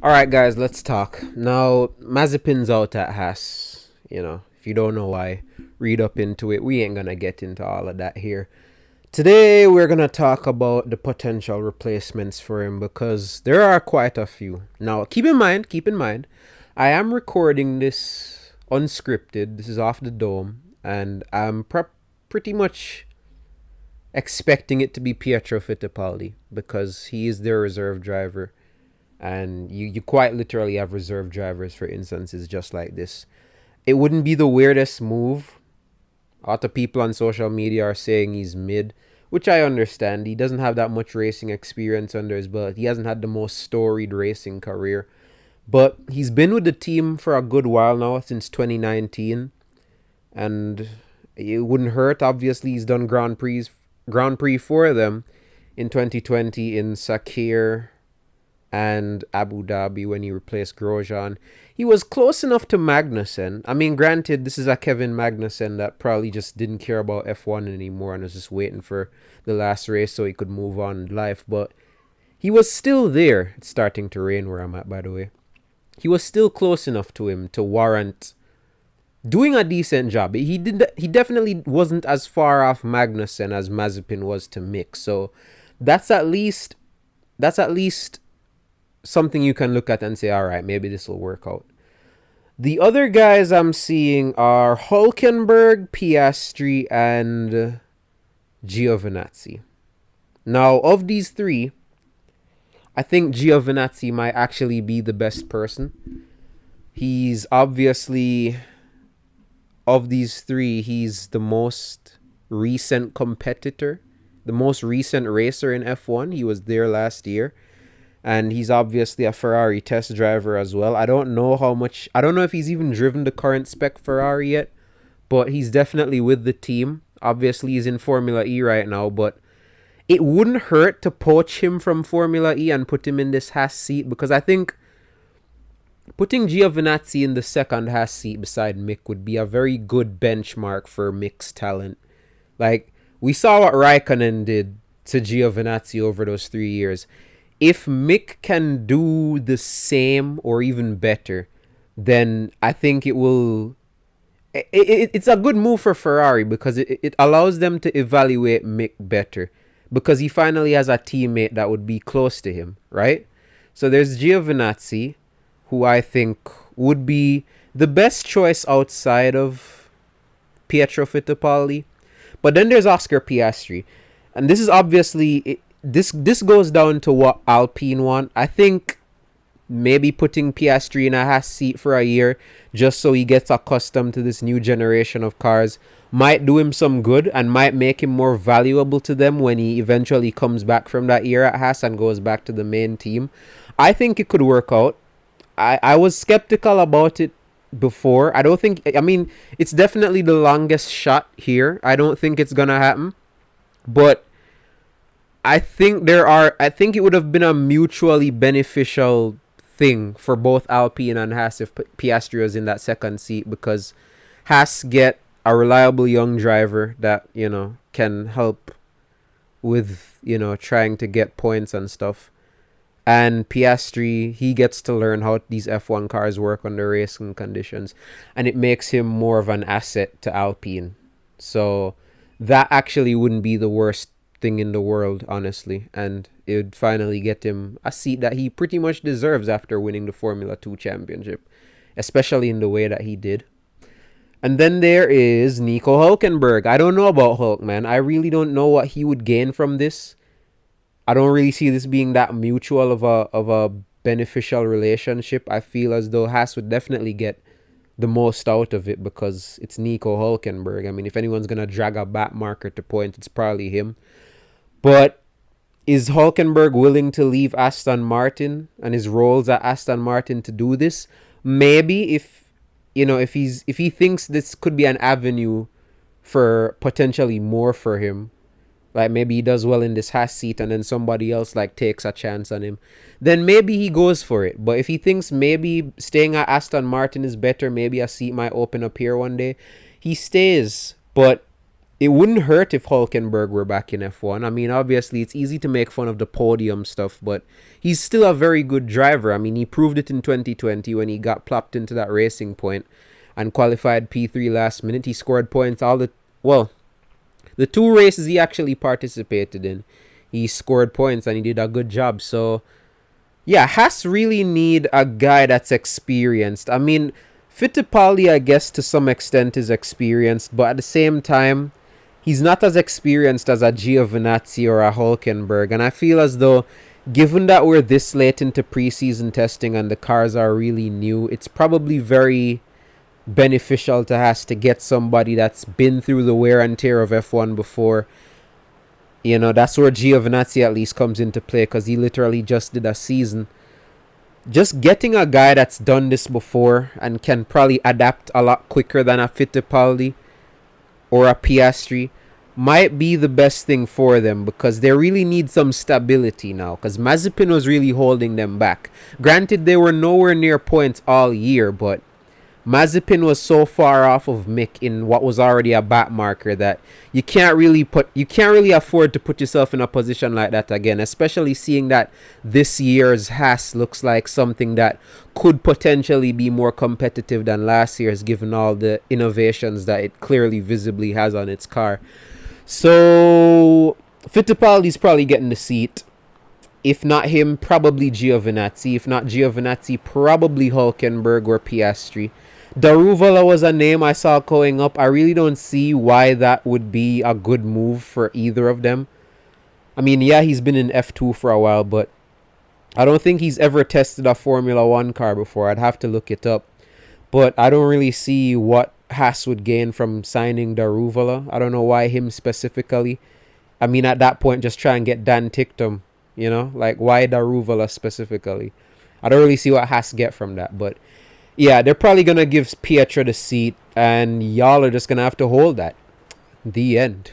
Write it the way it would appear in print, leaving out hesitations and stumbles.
All right, guys, let's talk. Now, Mazepin's out at Haas. If you don't know why, read up into it. We ain't going to get into all of that here. Today, we're going to talk about the potential replacements for him because there are quite a few. Now, keep in mind, I am recording this unscripted. This is off the dome, and I'm pretty much expecting it to be Pietro Fittipaldi because he is their reserve driver, and you quite literally have reserve drivers for instances just like this. It wouldn't be the weirdest move. A lot of people on social media are saying he's mid, which I understand. He doesn't have that much racing experience under his belt. He hasn't had the most storied racing career, but he's been with the team for a good while now, since 2019, and it wouldn't hurt. Obviously, he's done Grand Prix for them in 2020 in Sakir and Abu Dhabi when he replaced Grosjean. He was close enough to Magnussen. I mean, granted, this is a Kevin Magnussen that probably just didn't care about F1 anymore and was just waiting for the last race so he could move on in life. But he was still there. It's starting to rain where I'm at, by the way. He was still close enough to him to warrant doing a decent job. He definitely wasn't as far off Magnussen as Mazepin was to Mick. So that's at least something you can look at and say, all right, maybe this will work out. The other guys I'm seeing are Hulkenberg, Piastri, and Giovinazzi. Now, of these three, I think Giovinazzi might actually be the best person. He's obviously, of these three, he's the most recent competitor, the most recent racer in F1. He was there last year. And he's obviously a Ferrari test driver as well. I don't know if he's even driven the current spec Ferrari yet, but he's definitely with the team. Obviously, he's in Formula E right now, but it wouldn't hurt to poach him from Formula E and put him in this Haas seat, because I think putting Giovinazzi in the second Haas seat beside Mick would be a very good benchmark for Mick's talent. Like, we saw what Raikkonen did to Giovinazzi over those 3 years. If Mick can do the same or even better, then I think it will. It's a good move for Ferrari because it allows them to evaluate Mick better, because he finally has a teammate that would be close to him, right? So there's Giovinazzi, who I think would be the best choice outside of Pietro Fittipaldi. But then there's Oscar Piastri. And this is obviously, this goes down to what Alpine want. I think maybe putting Piastri in a Haas seat for a year just so he gets accustomed to this new generation of cars might do him some good and might make him more valuable to them when he eventually comes back from that year at Haas and goes back to the main team. I think it could work out. I was skeptical about it before. I mean, it's definitely the longest shot here. I don't think it's going to happen. But I think it would have been a mutually beneficial thing for both Alpine and Haas if Piastri was in that second seat, because Haas get a reliable young driver that, can help with, trying to get points and stuff. And Piastri, he gets to learn how these F1 cars work under racing conditions, and it makes him more of an asset to Alpine. So that actually wouldn't be the worst thing in the world, honestly, and it would finally get him a seat that he pretty much deserves after winning the Formula 2 championship, especially in the way that he did. And then there is Nico Hulkenberg. I don't know about Hulk, man. I really don't know what he would gain from this. I don't really see this being that mutual of a beneficial relationship. I feel as though Haas would definitely get the most out of it because it's Nico Hulkenberg. I mean, if anyone's gonna drag a back marker to point, it's probably him. But is Hulkenberg willing to leave Aston Martin and his roles at Aston Martin to do this? Maybe if he thinks this could be an avenue for potentially more for him. Like maybe he does well in this Haas seat and then somebody else like takes a chance on him, then maybe he goes for it. But if he thinks maybe staying at Aston Martin is better, maybe a seat might open up here one day, he stays. But it wouldn't hurt if Hulkenberg were back in F1. I mean, obviously, it's easy to make fun of the podium stuff, but he's still a very good driver. I mean, he proved it in 2020 when he got plopped into that Racing Point and qualified P3 last minute. He scored points the two races he actually participated in. He scored points and he did a good job. So, yeah, Haas really need a guy that's experienced. I mean, Fittipaldi, I guess, to some extent is experienced, but at the same time, he's not as experienced as a Giovinazzi or a Hulkenberg. And I feel as though, given that we're this late into preseason testing and the cars are really new, it's probably very beneficial to Haas to get somebody that's been through the wear and tear of F1 before. You know, that's where Giovinazzi at least comes into play, because he literally just did a season. Just getting a guy that's done this before and can probably adapt a lot quicker than a Fittipaldi or a Piastri might be the best thing for them, because they really need some stability now, because Mazepin was really holding them back. Granted, they were nowhere near points all year, but Mazepin was so far off of Mick in what was already a back marker that you can't really afford to put yourself in a position like that again, especially seeing that this year's Haas looks like something that could potentially be more competitive than last year's, given all the innovations that it clearly visibly has on its car. So Fittipaldi's probably getting the seat. If not him, probably Giovinazzi. If not Giovinazzi, probably Hulkenberg or Piastri. Daruvala was a name I saw going up. I really don't see why that would be a good move for either of them. I mean, yeah, he's been in F2 for a while, but I don't think he's ever tested a Formula 1 car before. I'd have to look it up. But I don't really see what Haas would gain from signing Daruvala. I don't know why him specifically. I mean, at that point, just try and get Dan Ticktum. You know, like, why Daruvala specifically? I don't really see what Haas get from that. But yeah, they're probably going to give Pietro the seat, and y'all are just going to have to hold that. The end.